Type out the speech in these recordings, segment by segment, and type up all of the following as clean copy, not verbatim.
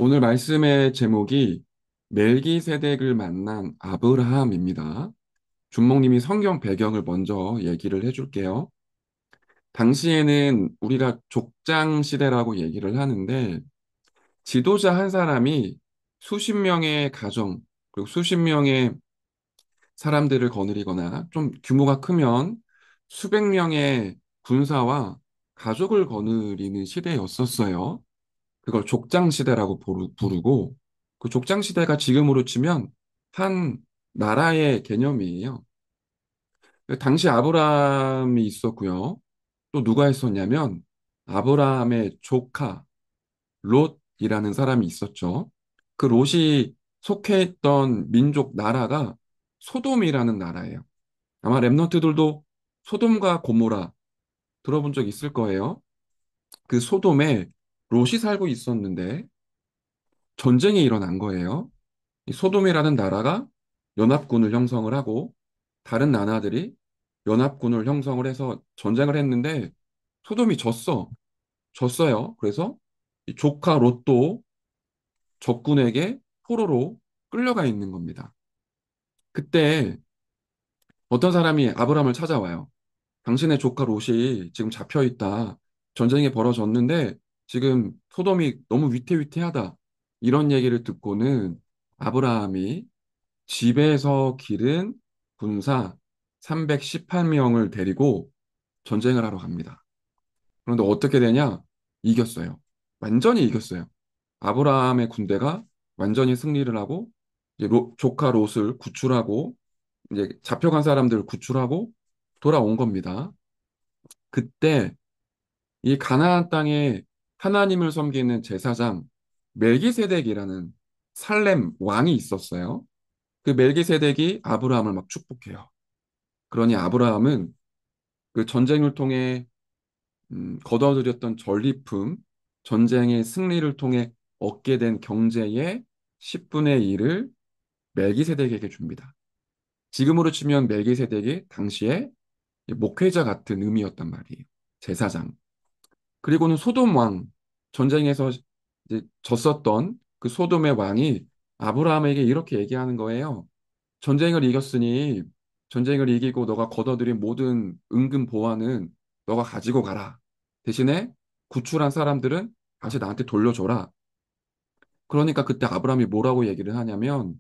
오늘 말씀의 제목이 멜기세덱을 만난 아브라함입니다. 준목님이 성경 배경을 먼저 얘기를 해줄게요. 당시에는 우리가 족장 시대라고 얘기를 하는데 지도자 한 사람이 수십 명의 가정 그리고 수십 명의 사람들을 거느리거나 좀 규모가 크면 수백 명의 군사와 가족을 거느리는 시대였었어요. 그걸 족장 시대라고 부르고 그 족장 시대가 지금으로 치면 한 나라의 개념이에요. 당시 아브라함이 있었고요. 또 누가 있었냐면 아브라함의 조카 롯이라는 사람이 있었죠. 그 롯이 속해 있던 민족 나라가 소돔이라는 나라예요. 아마 랩런트들도 소돔과 고모라 들어본 적 있을 거예요. 그 소돔에 롯이 살고 있었는데 전쟁이 일어난 거예요. 이 소돔이라는 나라가 연합군을 형성을 하고 다른 나라들이 연합군을 형성을 해서 전쟁을 했는데 소돔이 졌어요. 그래서 이 조카 롯도 적군에게 포로로 끌려가 있는 겁니다. 그때 어떤 사람이 아브람을 찾아와요. 당신의 조카 롯이 지금 잡혀 있다. 전쟁이 벌어졌는데 지금 소돔이 너무 위태위태하다. 이런 얘기를 듣고는 아브라함이 집에서 기른 군사 318명을 데리고 전쟁을 하러 갑니다. 그런데 어떻게 되냐? 이겼어요. 완전히 이겼어요. 아브라함의 군대가 완전히 승리를 하고 이제 조카 롯을 구출하고 이제 잡혀간 사람들을 구출하고 돌아온 겁니다. 그때 이 가나안 땅에 하나님을 섬기는 제사장 멜기세덱이라는 살렘 왕이 있었어요. 그 멜기세덱이 아브라함을 막 축복해요. 그러니 아브라함은 그 전쟁을 통해 거둬들였던 전리품, 전쟁의 승리를 통해 얻게 된 경제의 10분의 1을 멜기세덱에게 줍니다. 지금으로 치면 멜기세덱이 당시에 목회자 같은 의미였단 말이에요. 제사장. 그리고는 소돔 왕, 전쟁에서 이제 졌었던 그 소돔의 왕이 아브라함에게 이렇게 얘기하는 거예요. 전쟁을 이겼으니 전쟁을 이기고 너가 거둬들인 모든 은금 보화는 너가 가지고 가라. 대신에 구출한 사람들은 다시 나한테 돌려줘라. 그러니까 그때 아브라함이 뭐라고 얘기를 하냐면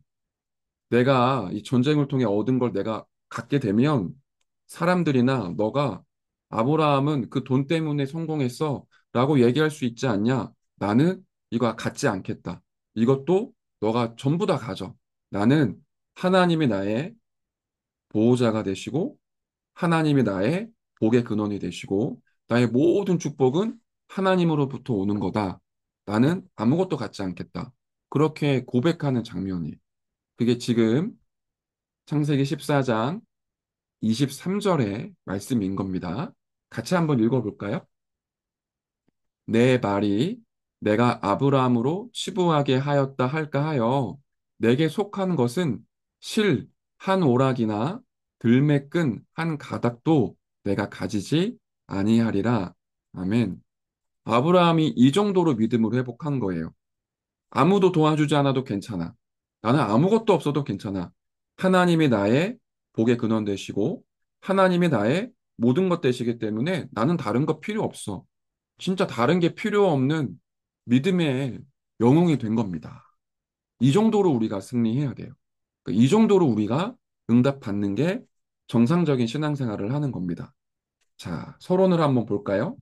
내가 이 전쟁을 통해 얻은 걸 내가 갖게 되면 사람들이나 너가 아브라함은 그 돈 때문에 성공했어 라고 얘기할 수 있지 않냐? 나는 이거 갖지 않겠다. 이것도 너가 전부 다 가져. 나는 하나님이 나의 보호자가 되시고 하나님이 나의 복의 근원이 되시고 나의 모든 축복은 하나님으로부터 오는 거다. 나는 아무것도 갖지 않겠다. 그렇게 고백하는 장면이 그게 지금 창세기 14장 23절의 말씀인 겁니다. 같이 한번 읽어볼까요? 내 말이 내가 아브라함으로 치부하게 하였다 할까 하여 내게 속한 것은 실 한 오락이나 들매 끈 한 가닥도 내가 가지지 아니하리라. 아멘. 아브라함이 이 정도로 믿음으로 회복한 거예요. 아무도 도와주지 않아도 괜찮아. 나는 아무것도 없어도 괜찮아. 하나님이 나의 복의 근원 되시고 하나님이 나의 모든 것 되시기 때문에 나는 다른 거 필요 없어. 진짜 다른 게 필요 없는 믿음의 영웅이 된 겁니다. 이 정도로 우리가 승리해야 돼요. 그러니까 이 정도로 우리가 응답받는 게 정상적인 신앙생활을 하는 겁니다. 자, 서론을 한번 볼까요?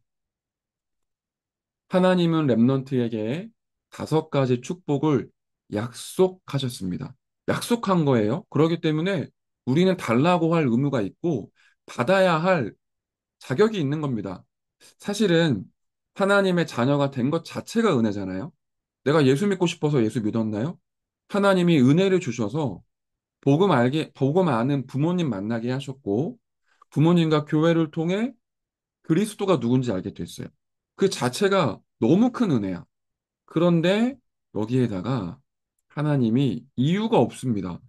하나님은 렘넌트에게 5가지 축복을 약속하셨습니다. 약속한 거예요. 그렇기 때문에 우리는 달라고 할 의무가 있고 받아야 할 자격이 있는 겁니다. 사실은 하나님의 자녀가 된 것 자체가 은혜잖아요. 내가 예수 믿고 싶어서 예수 믿었나요? 하나님이 은혜를 주셔서 복음 아는 부모님 만나게 하셨고, 부모님과 교회를 통해 그리스도가 누군지 알게 됐어요. 그 자체가 너무 큰 은혜야. 그런데 여기에다가 하나님이 이유가 없습니다.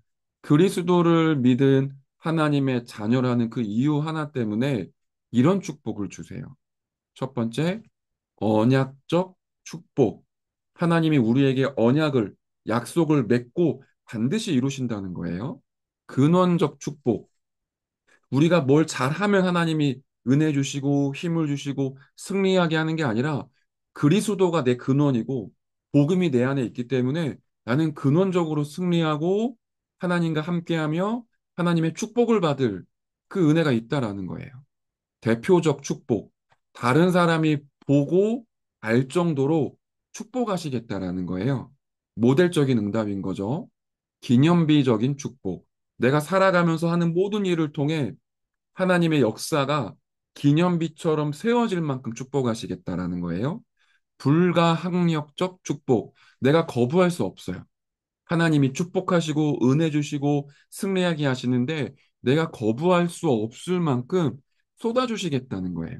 그리스도를 믿은 하나님의 자녀라는 그 이유 하나 때문에 이런 축복을 주세요. 첫 번째, 언약적 축복. 하나님이 우리에게 언약을, 약속을 맺고 반드시 이루신다는 거예요. 근원적 축복. 우리가 뭘 잘하면 하나님이 은혜 주시고 힘을 주시고 승리하게 하는 게 아니라 그리스도가 내 근원이고 복음이 내 안에 있기 때문에 나는 근원적으로 승리하고 하나님과 함께하며 하나님의 축복을 받을 그 은혜가 있다라는 거예요. 대표적 축복. 다른 사람이 보고 알 정도로 축복하시겠다라는 거예요. 모델적인 응답인 거죠. 기념비적인 축복. 내가 살아가면서 하는 모든 일을 통해 하나님의 역사가 기념비처럼 세워질 만큼 축복하시겠다라는 거예요. 불가항력적 축복. 내가 거부할 수 없어요. 하나님이 축복하시고 은혜 주시고 승리하게 하시는데 내가 거부할 수 없을 만큼 쏟아주시겠다는 거예요.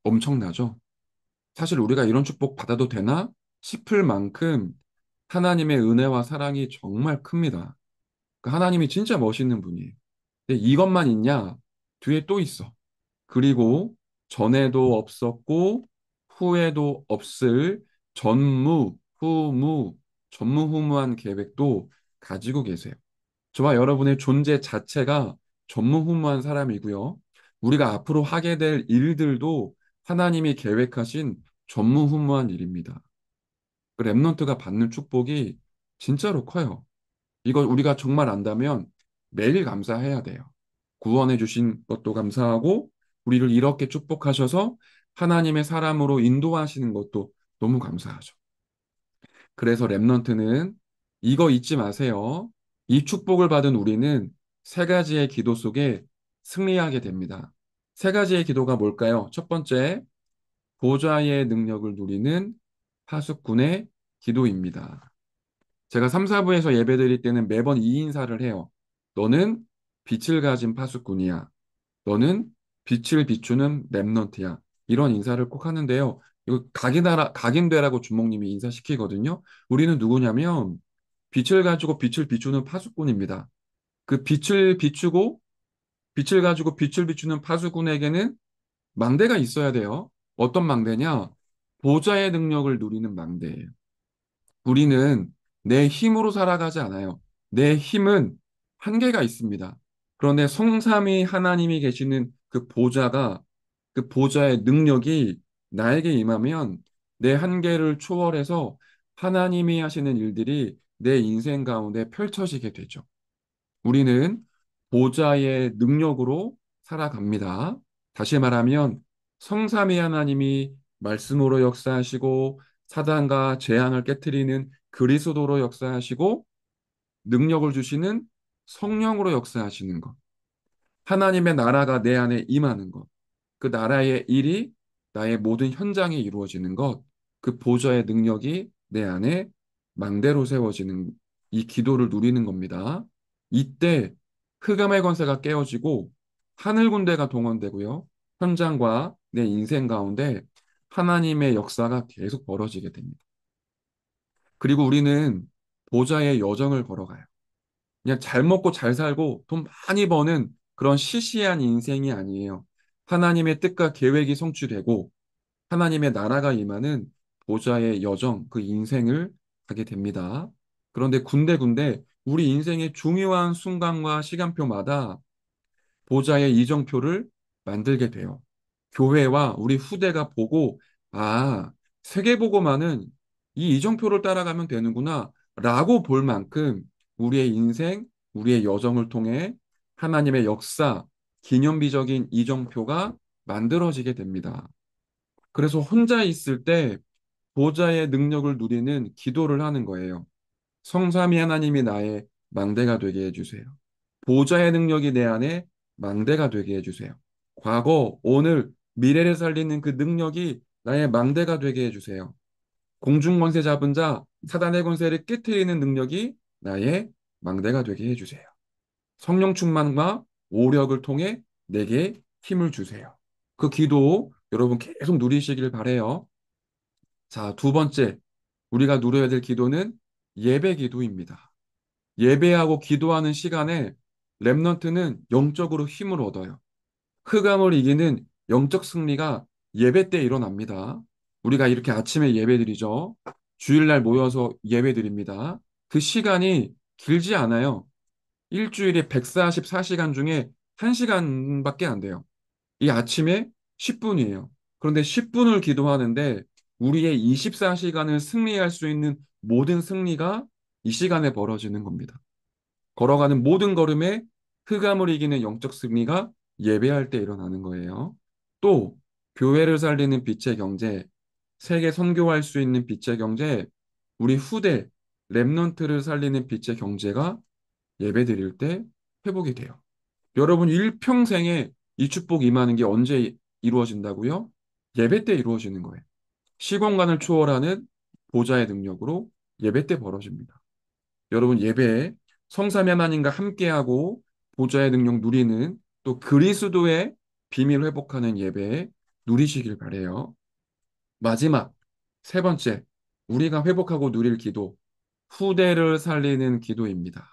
엄청나죠? 사실 우리가 이런 축복 받아도 되나 싶을 만큼 하나님의 은혜와 사랑이 정말 큽니다. 하나님이 진짜 멋있는 분이에요. 근데 이것만 있냐? 뒤에 또 있어. 그리고 전에도 없었고 후에도 없을 전무후무한 계획도 가지고 계세요. 저와 여러분의 존재 자체가 전무후무한 사람이고요. 우리가 앞으로 하게 될 일들도 하나님이 계획하신 전무후무한 일입니다. 그 랩넌트가 받는 축복이 진짜로 커요. 이걸 우리가 정말 안다면 매일 감사해야 돼요. 구원해 주신 것도 감사하고 우리를 이렇게 축복하셔서 하나님의 사람으로 인도하시는 것도 너무 감사하죠. 그래서 랩넌트는 이거 잊지 마세요. 이 축복을 받은 우리는 세 가지의 기도 속에 승리하게 됩니다. 세 가지의 기도가 뭘까요? 첫 번째, 보좌의 능력을 누리는 파수꾼의 기도입니다. 제가 3, 4부에서 예배드릴 때는 매번 이 인사를 해요. 너는 빛을 가진 파수꾼이야. 너는 빛을 비추는 랩넌트야. 이런 인사를 꼭 하는데요. 이거 각인되라고 주목님이 인사시키거든요. 우리는 누구냐면 빛을 가지고 빛을 비추는 파수꾼입니다. 그 빛을 가지고 빛을 비추는 파수꾼에게는 망대가 있어야 돼요. 어떤 망대냐? 보좌의 능력을 누리는 망대예요. 우리는 내 힘으로 살아가지 않아요. 내 힘은 한계가 있습니다. 그런데 성삼위 하나님이 계시는 그 보좌가, 그 보좌의 능력이 나에게 임하면 내 한계를 초월해서 하나님이 하시는 일들이 내 인생 가운데 펼쳐지게 되죠. 우리는 보좌의 능력으로 살아갑니다. 다시 말하면 성삼위 하나님이 말씀으로 역사하시고 사단과 재앙을 깨뜨리는 그리스도로 역사하시고 능력을 주시는 성령으로 역사하시는 것. 하나님의 나라가 내 안에 임하는 것. 그 나라의 일이 나의 모든 현장에 이루어지는 것. 그 보좌의 능력이 내 안에 망대로 세워지는 이 기도를 누리는 겁니다. 이때 흑암의 권세가 깨어지고 하늘 군대가 동원되고요. 현장과 내 인생 가운데 하나님의 역사가 계속 벌어지게 됩니다. 그리고 우리는 보좌의 여정을 걸어가요. 그냥 잘 먹고 잘 살고 돈 많이 버는 그런 시시한 인생이 아니에요. 하나님의 뜻과 계획이 성취되고 하나님의 나라가 임하는 보좌의 여정, 그 인생을 하게 됩니다. 그런데 군데군데 우리 인생의 중요한 순간과 시간표마다 보좌의 이정표를 만들게 돼요. 교회와 우리 후대가 보고, 아, 세계보고만은 이 이정표를 따라가면 되는구나, 라고 볼 만큼 우리의 인생, 우리의 여정을 통해 하나님의 역사, 기념비적인 이정표가 만들어지게 됩니다. 그래서 혼자 있을 때 보좌의 능력을 누리는 기도를 하는 거예요. 성삼위 하나님이 나의 망대가 되게 해주세요. 보좌의 능력이 내 안에 망대가 되게 해주세요. 과거, 오늘, 미래를 살리는 그 능력이 나의 망대가 되게 해주세요. 공중 권세 잡은 자, 사단의 권세를 깨트리는 능력이 나의 망대가 되게 해주세요. 성령 충만과 오력을 통해 내게 힘을 주세요. 그 기도 여러분 계속 누리시길 바래요. 자, 두 번째, 우리가 누려야 될 기도는 예배 기도입니다. 예배하고 기도하는 시간에 렘넌트는 영적으로 힘을 얻어요. 흑암을 이기는 영적 승리가 예배 때 일어납니다. 우리가 이렇게 아침에 예배드리죠. 주일날 모여서 예배 드립니다. 그 시간이 길지 않아요. 일주일에 144시간 중에 1시간밖에 안 돼요. 이 아침에 10분이에요. 그런데 10분을 기도하는데 우리의 24시간을 승리할 수 있는 모든 승리가 이 시간에 벌어지는 겁니다. 걸어가는 모든 걸음에 흑암을 이기는 영적 승리가 예배할 때 일어나는 거예요. 또 교회를 살리는 빛의 경제, 세계 선교할 수 있는 빛의 경제, 우리 후대 렘넌트를 살리는 빛의 경제가 예배 드릴 때 회복이 돼요. 여러분 일평생에 이 축복 임하는 게 언제 이루어진다고요? 예배 때 이루어지는 거예요. 시공간을 초월하는 보좌의 능력으로 예배 때 벌어집니다. 여러분 예배에 성삼위 하나님과 함께하고 보좌의 능력 누리는 또 그리스도의 비밀 회복하는 예배 누리시길 바래요. 마지막 세 번째, 우리가 회복하고 누릴 기도, 후대를 살리는 기도입니다.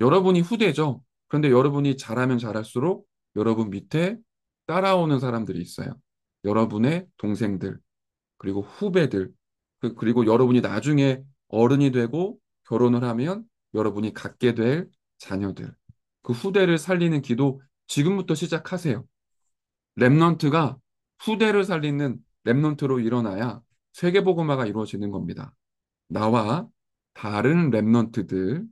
여러분이 후대죠. 그런데 여러분이 잘하면 잘할수록 여러분 밑에 따라오는 사람들이 있어요. 여러분의 동생들, 그리고 후배들, 그리고 여러분이 나중에 어른이 되고 결혼을 하면 여러분이 갖게 될 자녀들. 그 후대를 살리는 기도 지금부터 시작하세요. 렘넌트가 후대를 살리는 렘넌트로 일어나야 세계복음화가 이루어지는 겁니다. 나와 다른 렘넌트들,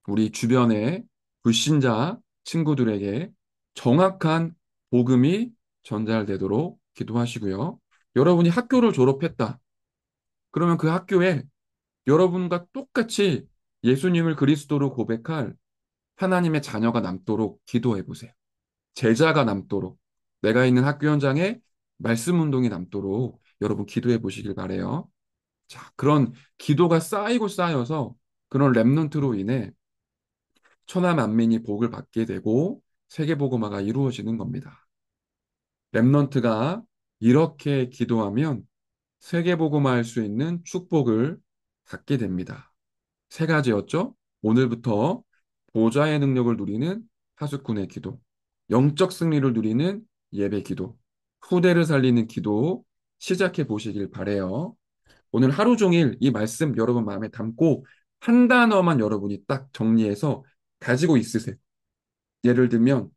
우리 주변의 불신자 친구들에게 정확한 복음이 전달되도록 기도하시고요. 여러분이 학교를 졸업했다. 그러면 그 학교에 여러분과 똑같이 예수님을 그리스도로 고백할 하나님의 자녀가 남도록 기도해 보세요. 제자가 남도록, 내가 있는 학교 현장에 말씀 운동이 남도록 여러분 기도해 보시길 바래요. 자, 그런 기도가 쌓이고 쌓여서 그런 렘넌트로 인해 천하 만민이 복을 받게 되고 세계복음화가 이루어지는 겁니다. 렘넌트가 이렇게 기도하면 세계복음화할 수 있는 축복을 받게 됩니다. 세 가지였죠? 오늘부터 보좌의 능력을 누리는 하수꾼의 기도, 영적 승리를 누리는 예배 기도, 후대를 살리는 기도 시작해 보시길 바래요. 오늘 하루 종일 이 말씀 여러분 마음에 담고 한 단어만 여러분이 딱 정리해서 가지고 있으세요. 예를 들면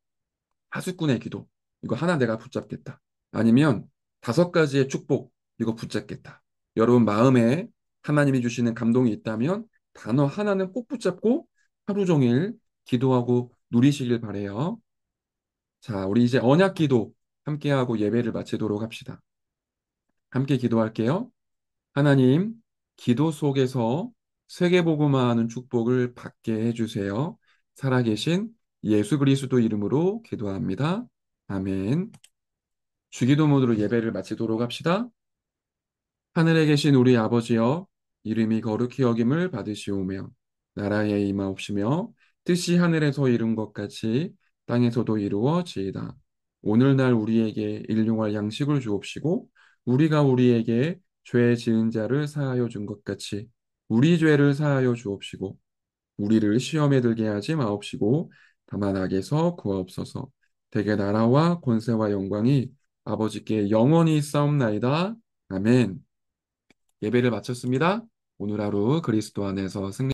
하수꾼의 기도 이거 하나 내가 붙잡겠다. 아니면 5가지의 축복 이거 붙잡겠다. 여러분 마음에 하나님이 주시는 감동이 있다면 단어 하나는 꼭 붙잡고 하루 종일 기도하고 누리시길 바래요. 자, 우리 이제 언약 기도 함께하고 예배를 마치도록 합시다. 함께 기도할게요. 하나님, 기도 속에서 세계복음화하는 축복을 받게 해주세요. 살아계신 예수 그리스도 이름으로 기도합니다. 아멘. 주기도문으로 예배를 마치도록 합시다. 하늘에 계신 우리 아버지여, 이름이 거룩히 여김을 받으시오며, 나라에 임하옵시며, 뜻이 하늘에서 이룬 것 같이 땅에서도 이루어지이다. 오늘날 우리에게 일용할 양식을 주옵시고, 우리가 우리에게 죄 지은 자를 사하여 준 것 같이 우리 죄를 사하여 주옵시고, 우리를 시험에 들게 하지 마옵시고, 다만 악에서 구하옵소서. 대개 나라와 권세와 영광이 아버지께 영원히 있사옵나이다. 아멘. 예배를 마쳤습니다. 오늘 하루 그리스도 안에서 승리